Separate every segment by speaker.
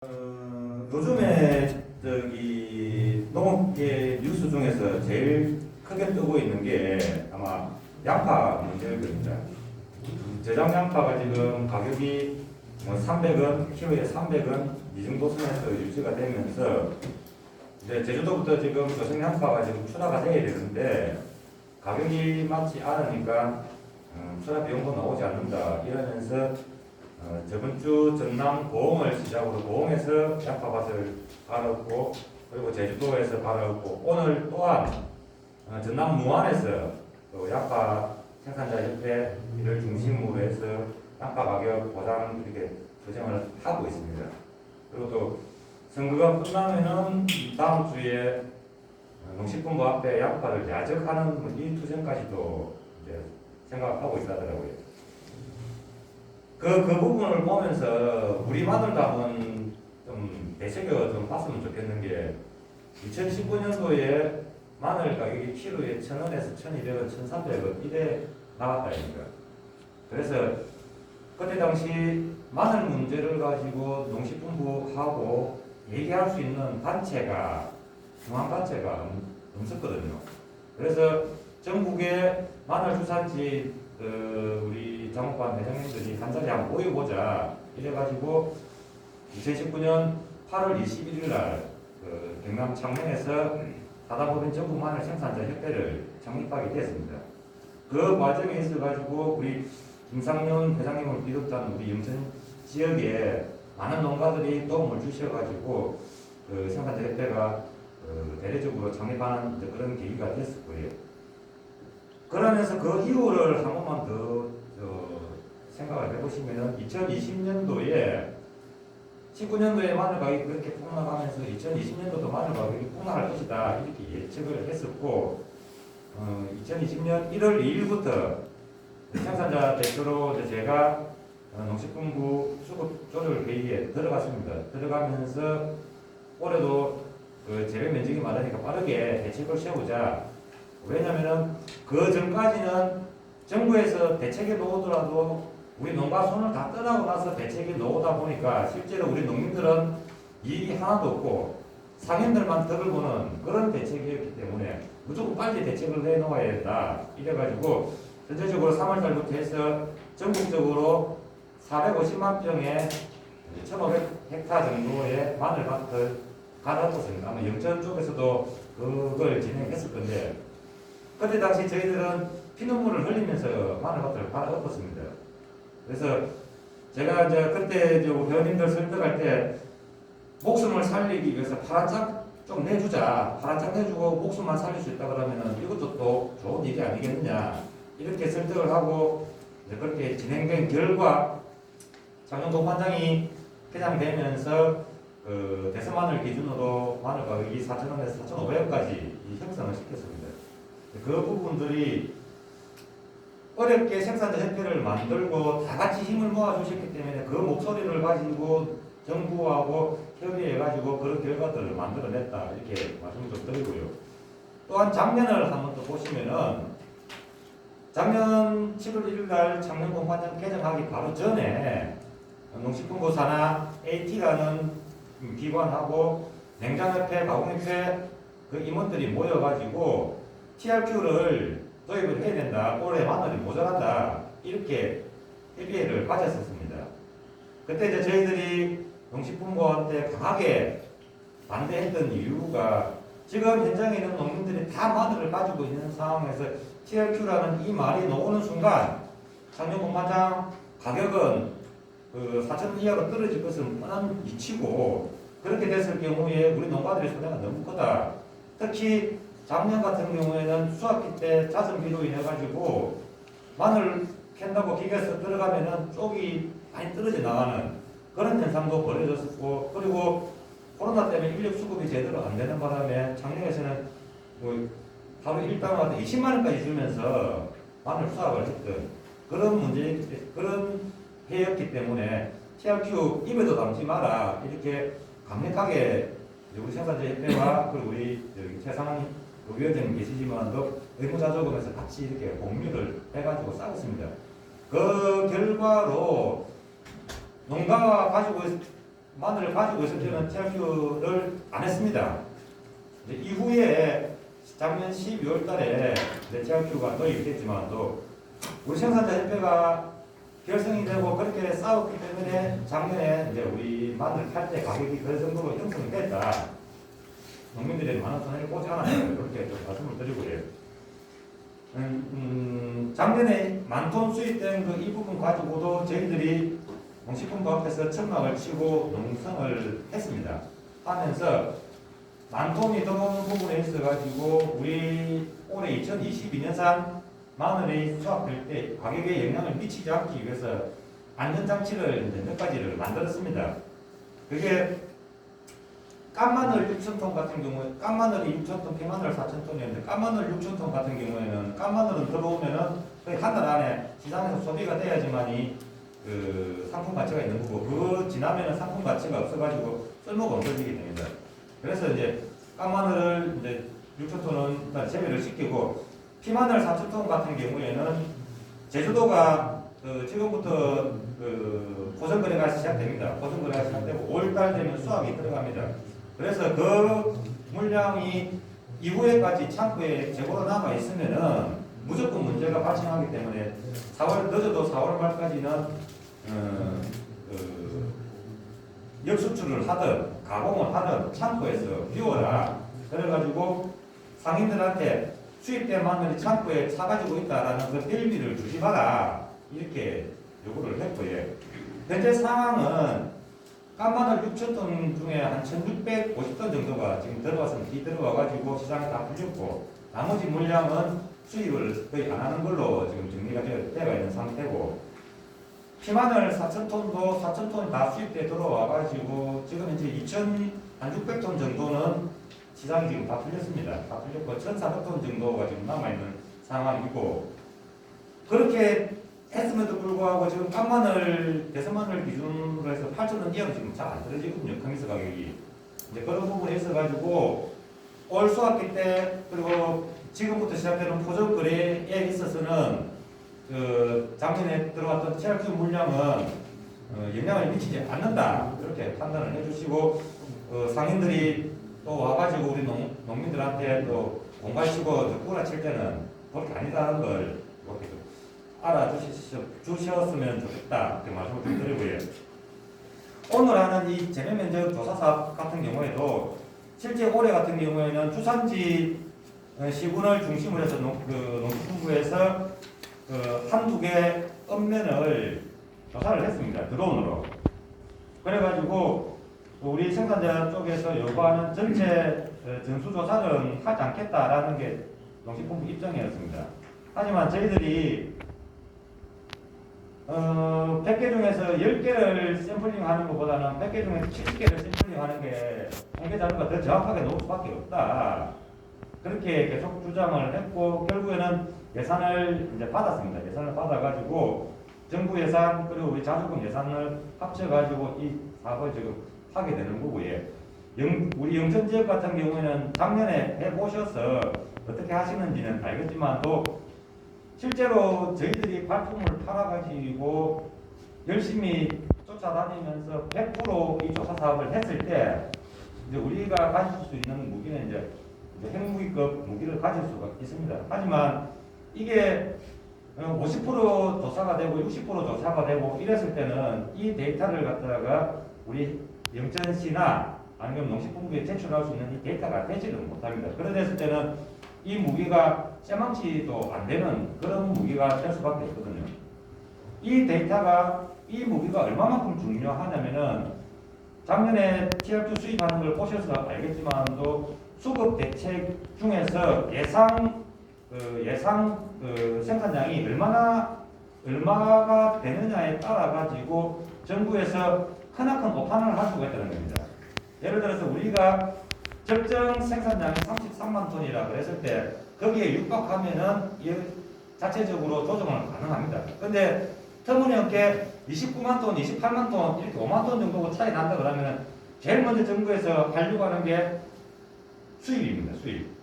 Speaker 1: 요즘에 농업계 뉴스 중에서 제일 크게 뜨고 있는 게 아마 양파 문제일 겁니다. 제작 양파가 지금 가격이 300원, 키로에 300원 이 정도 선에서 유지가 되면서 이제 제주도부터 지금 조선 양파가 지금 출하가 돼야 되는데 가격이 맞지 않으니까 출하 비용도 나오지 않는다 이러면서 저번 주 전남 고흥을 시작으로 고흥에서 양파밭을 갈았고 그리고 제주도에서 갈았고 오늘 또한 전남 무안에서 또 양파 생산자 협회를 중심으로 해서 양파 가격 보장 이렇게 조정을 하고 있습니다. 그리고 또 선거가 끝나면은 다음 주에 농식품부 앞에 양파를 야적하는 이 투쟁까지도 이제 생각하고 있다더라고요. 그 부분을 보면서 우리 마늘담은 좀 대책을 좀 봤으면 좋겠는 게 2019년도에 마늘 가격이 키로에 1,000원에서 1,200원, 1,300원 이래 나갔다니까. 그래서 그때 당시 마늘 문제를 가지고 농식품부하고 얘기할 수 있는 단체가 중앙단체가 없었거든요. 그래서 전국의 마늘 주산지 우리 장목반 회장님들이 한 자리에 한번 모여보자 이래가지고 2019년 8월 21일 날 경남 창녕에서 다다법인 전국 마늘 생산자 협회를 창립하게 됐습니다. 그 과정에 있어가지고 우리 김상윤 회장님을 비롯한 우리 영천 지역에 많은 농가들이 도움을 주셔가지고 생산자 협회가 대대적으로 창립하는 그런 계기가 됐을 거예요. 그러면서 그 이유를 한 번만 더 생각을 해보시면 2020년도에 19년도에 마늘 가격이 그렇게 폭락하면서 2020년도도 마늘 가격이 폭락할 것이다 이렇게 예측을 했었고 2020년 1월 2일부터 생산자 대표로 제가 농식품부 수급조절회의에 들어갔습니다. 들어가면서 올해도 재배 면적이 많으니까 빠르게 대책을 세우자. 왜냐면은 그 전까지는 정부에서 대책이 나오더라도 우리 농가 손을 다 떠나고 나서 대책이 나오다 보니까 실제로 우리 농민들은 이익이 하나도 없고 상인들만 덕을 보는 그런 대책이었기 때문에 무조건 빨리 대책을 내놓아야 된다. 이래가지고 전체적으로 3월달부터 해서 전국적으로 450만 평의 1,500헥타 정도의 마늘밭을 갈아엎었습니다. 아마 영천 쪽에서도 그걸 진행했을 건데 그때 당시 저희들은 피눈물을 흘리면서 마늘밭을 갈아엎었습니다. 그래서 제가 이제 그때 회원님들 설득할 때 목숨을 살리기 위해서 파란짝 좀 내주자. 파란짝 내주고 목숨만 살릴 수 있다 그러면은 이것도 또 좋은 일이 아니겠느냐. 이렇게 설득을 하고 이제 그렇게 진행된 결과 작년 동반장이 개장되면서 대선 마늘 기준으로 마늘 가격이 4,000원에서 4,500원까지 형성을 시켰습니다. 그 부분들이 어렵게 생산자 협회를 만들고 다 같이 힘을 모아 주셨기 때문에 그 목소리를 가지고 정부하고 협의해가지고 그런 결과들을 만들어냈다 이렇게 말씀을 좀 드리고요. 또한 작년을 한번 또 보시면은 작년 7월 1일 날 창녕 공판장 개정하기 바로 전에 농식품부 산하 AT라는 기관하고 냉장협회, 가공협회 그 임원들이 모여가지고 TRQ를 도입을 해야 된다. 올해 마늘이 모자란다. 이렇게 협의회를 가졌었습니다. 그때 이제 저희들이 농식품부한테 강하게 반대했던 이유가 지금 현장에 있는 농민들이 다 마늘을 가지고 있는 상황에서 TRQ라는 이 말이 나오는 순간 작년 공판장 가격은 4,000원 이하로 떨어질 것은 뻔한 이치고 그렇게 됐을 경우에 우리 농가들의 손해가 너무 크다. 특히 작년 같은 경우에는 수확기 때 잦은 비로 인해 가지고 마늘 캔다고 기계에서 들어가면은 쪽이 많이 떨어져 나가는 그런 현상도 벌어졌었고 그리고 코로나 때문에 인력 수급이 제대로 안 되는 바람에 작년에서는 하루 일당한테 20만 원까지 주면서 마늘 수확을 했던 그런 그런 해였기 때문에 TRQ 입에도 담지 마라 이렇게 강력하게 우리 생산자 협회와 그리고 우리 최상한 위원장님 계시지만도 의무자조금에서 같이 이렇게 공유를 해가지고 싸웠습니다. 그 결과로 농가가 가지고 마늘을 가지고 있을 때는 TRQ를 안 했습니다. 이제 이후에 작년 12월 달에 TRQ가 도입됐지만도 우리 생산자협회가 결성이 되고 그렇게 싸웠기 때문에 작년에 이제 우리 마늘 팔 때 가격이 그 정도로 형성이 됐다. 농민들이 많은 손해를 보지 않아요. 그렇게 좀 말씀을 드리고요. 작년에 10,000톤 수입된 그 이 부분 가지고도 저희들이 농식품부 앞에서 천막을 치고 농성을 했습니다. 하면서 10,000톤이 들어오는 부분에 있어가지고 우리 올해 2022년산 마늘이 수확될 때 가격에 영향을 미치지 않기 위해서 안전장치를 이제 몇 가지를 만들었습니다. 그게 깐마늘 6,000톤 같은 경우에 깐마늘이 6,000톤, 핑마늘 4,000톤이었는데 깐마늘 6,000톤 같은 경우에는 깐마늘은 들어오면은 거의 한 달 안에 시장에서 소비가 돼야지만이 그 상품 가치가 있는 거고 그거 지나면은 상품 가치가 없어가지고 쓸모가 없어지게 됩니다. 그래서 이제 깐마늘을 이제 6,000톤은 일단 재배를 시키고 피마늘 4,000톤 같은 경우에는 제주도가 지금부터 보선 거래가 시작됩니다. 보선 거래가 시작되고 5월달 되면 수확이 들어갑니다. 그래서 그 물량이 이후에까지 창고에 재고로 남아 있으면은 무조건 문제가 발생하기 때문에 4월 늦어도 4월 말까지는 역수출을 하든 가공을 하든 창고에서 비워라. 그래가지고 상인들한테 수입된 마늘이 창고에 차가지고 있다라는 그 빌미를 주지 마라. 이렇게 요구를 했고요. 현재 상황은 깐마늘 6,000톤 중에 한 1,650톤 정도가 지금 들어와가지고 시장에 다 풀렸고 나머지 물량은 수입을 거의 안 하는 걸로 지금 정리가 되어 있는 상태고 피마늘 4,000톤도 4,000톤이 다 수입돼 들어와가지고 지금 이제 2,600톤 정도는 시장이 지금 다 풀렸습니다. 다 풀렸고 1,400톤 정도가 지금 남아있는 상황이고 그렇게 했음에도 불구하고 지금 깐마늘, 대선마늘 기준으로 해서 8,000원 이하로 지금 잘 안 떨어지거든요. 컨비스 가격이. 이제 그런 부분에 있어가지고 올 수확기 때 그리고 지금부터 시작되는 포적 거래에 있어서는 그 작년에 들어왔던 TRQ 물량은 영향을 미치지 않는다. 이렇게 판단을 해주시고 상인들이 또 와가지고 우리 농민들한테 또 공갈치고 구라칠 때는 그렇게 아니다는 걸 이렇게 알아주셨으면 좋겠다. 이렇게 말씀을 좀 드리고요. 오늘 하는 이 재배 면적 조사 사업 같은 경우에도 실제 올해 같은 경우에는 주산지 시군을 중심으로 해서 농식품부에서 한두 개 읍면을 조사를 했습니다. 드론으로. 그래가지고 우리 생산자 쪽에서 요구하는 전체 전수조사는 하지 않겠다라는 게 농식품부 입장이었습니다. 하지만 저희들이 100개 중에서 10개를 샘플링 하는 것보다는 100개 중에서 70개를 샘플링 하는 게 통계 자료가 더 정확하게 나올 수밖에 없다. 그렇게 계속 주장을 했고 결국에는 예산을 이제 받았습니다. 예산을 받아가지고 정부 예산 그리고 우리 자주금 예산을 합쳐가지고 이 사업을 지금 하게 되는 거고요. 우리 영천 지역 같은 경우에는 작년에 해보셔서 어떻게 하시는지는 알겠지만도 실제로 저희들이 발품을 팔아가지고 열심히 쫓아다니면서 100% 이 조사 사업을 했을 때 이제 우리가 가질 수 있는 무기는 이제 핵무기급 무기를 가질 수가 있습니다. 하지만 이게 50% 조사가 되고 60% 조사가 되고 이랬을 때는 이 데이터를 갖다가 우리 영천시나 아니면 농식품부에 제출할 수 있는 이 데이터가 되지를 못합니다. 그랬을 때는 이 무기가 쇠망치도 안 되는 그런 무기가 될 수밖에 없거든요. 이 데이터가 이 무기가 얼마만큼 중요하냐면은 작년에 TRQ 수입하는 걸 보셔서 알겠지만도 수급 대책 중에서 예상 생산량이 얼마가 되느냐에 따라 가지고 정부에서 크나큰 오판을 할 수가 있다는 겁니다. 예를 들어서 우리가 적정 생산량이 33만 톤이라 그랬을 때 거기에 육박하면은 자체적으로 조정을 가능합니다. 근데 터무니없게 29만 톤, 28만 톤 이렇게 5만 톤 정도 차이 난다 그러면 제일 먼저 정부에서 하려고 하는 게 수입입니다. 수입.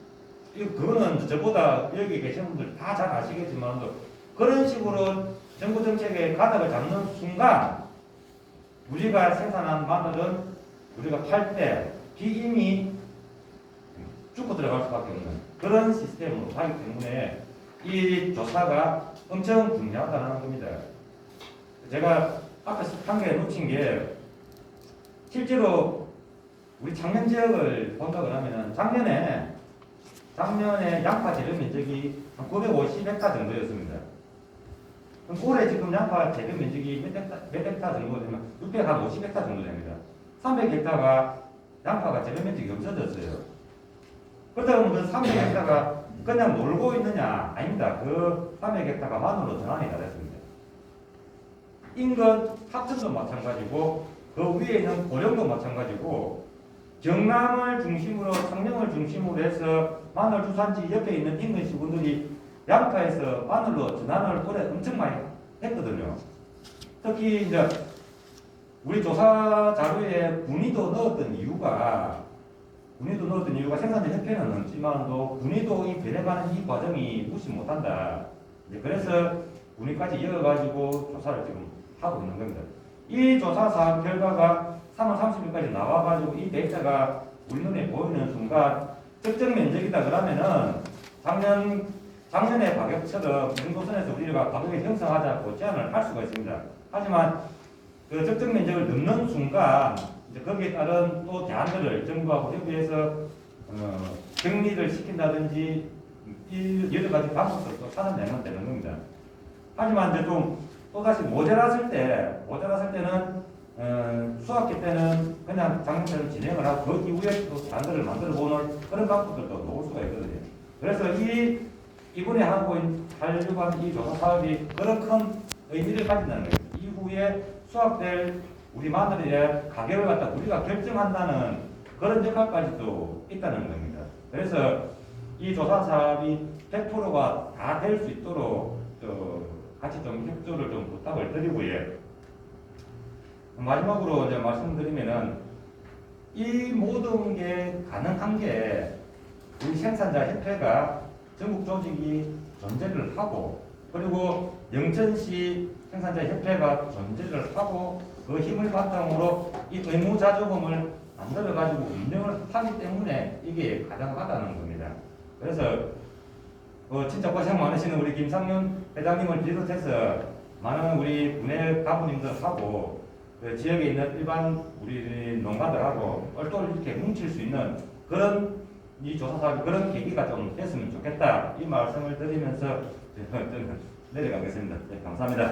Speaker 1: 그거는 저보다 여기 계신 분들 다 잘 아시겠지만 그런 식으로 정부 정책의 가닥을 잡는 순간 우리가 생산한 마늘은 우리가 팔 때 비임이 죽고 들어갈 수밖에 없는 그런 시스템으로 하기 때문에 이 조사가 엄청 중요하다는 겁니다. 제가 앞에 한 개 놓친 게 실제로 우리 장면 지역을 본다 그러면은 작년에 양파 재배 면적이 한 950헥타 정도였습니다. 그럼 올해 지금 양파 재배 면적이 몇 헥타 정도 되면 650헥타 정도 됩니다. 300헥타가 양파가 재배 면적이 없어졌어요. 그렇다 보면 그 300헥타가 그냥 놀고 있느냐? 아닙니다. 그 300헥타가 마늘로 전환이 다 됐습니다. 인근 합천도 마찬가지고 그 위에 있는 고령도 마찬가지고 경남을 중심으로 창녕을 중심으로 해서 마늘 주산지 옆에 있는 인근 시군들이 양파에서 마늘로 전환을 올해 엄청 많이 했거든요. 특히 이제 우리 조사 자료에 분위도 넣었던 이유가 생산자 협회는 넣지만도 분위도 이 변해가는 이 과정이 무시 못한다. 이제 그래서 분위까지 이어가지고 조사를 지금 하고 있는 겁니다. 이 조사 사업 결과가 3월 30일까지 나와가지고 이 데이터가 우리 눈에 보이는 순간 적정 면적이다 그러면은 작년의 가격처럼 중도선에서 우리가 가격을 형성하자고 제안을 할 수가 있습니다. 하지만 그 적정 면적을 넘는 순간 이제 거기에 따른 또 대안들을 정부하고 협의해서 격리를 시킨다든지 여러 가지 방법을 또 찾아내면 되는 겁니다. 하지만 이제 좀 또다시 모자랐을 때는 수학기 때는 그냥 작년대로 진행을 하고 그 이후에 또 대안들을 만들어 보는 그런 방법들도 놓을 수가 있거든요. 그래서 이번에 하려고 하는 이 조사 사업이 그런 큰 의미를 가진다는 거예요. 이후에 수확될 우리 마늘의 가격을 갖다 우리가 결정한다는 그런 역할까지도 있다는 겁니다. 그래서 이 조사 사업이 100%가 다 될 수 있도록 같이 좀 협조를 좀 부탁을 드리고요. 마지막으로 이제 말씀드리면은 이 모든 게 가능한 게 우리 생산자 협회가 전국 조직이 존재를 하고 그리고 영천시 생산자 협회가 존재를 하고 그 힘을 바탕으로 이 의무자조금을 만들어 가지고 운영을 하기 때문에 이게 가능하다는 겁니다. 그래서 진짜 고생 많으시는 우리 김상윤 회장님을 비롯해서 많은 우리 군의 가부님들하고 그 지역에 있는 일반 우리 농가들하고 얼떨 이렇게 뭉칠 수 있는 그런 이 조사 사업이 그런 계기가 좀 됐으면 좋겠다 이 말씀을 드리면서 저는 내려가겠습니다. 네, 감사합니다.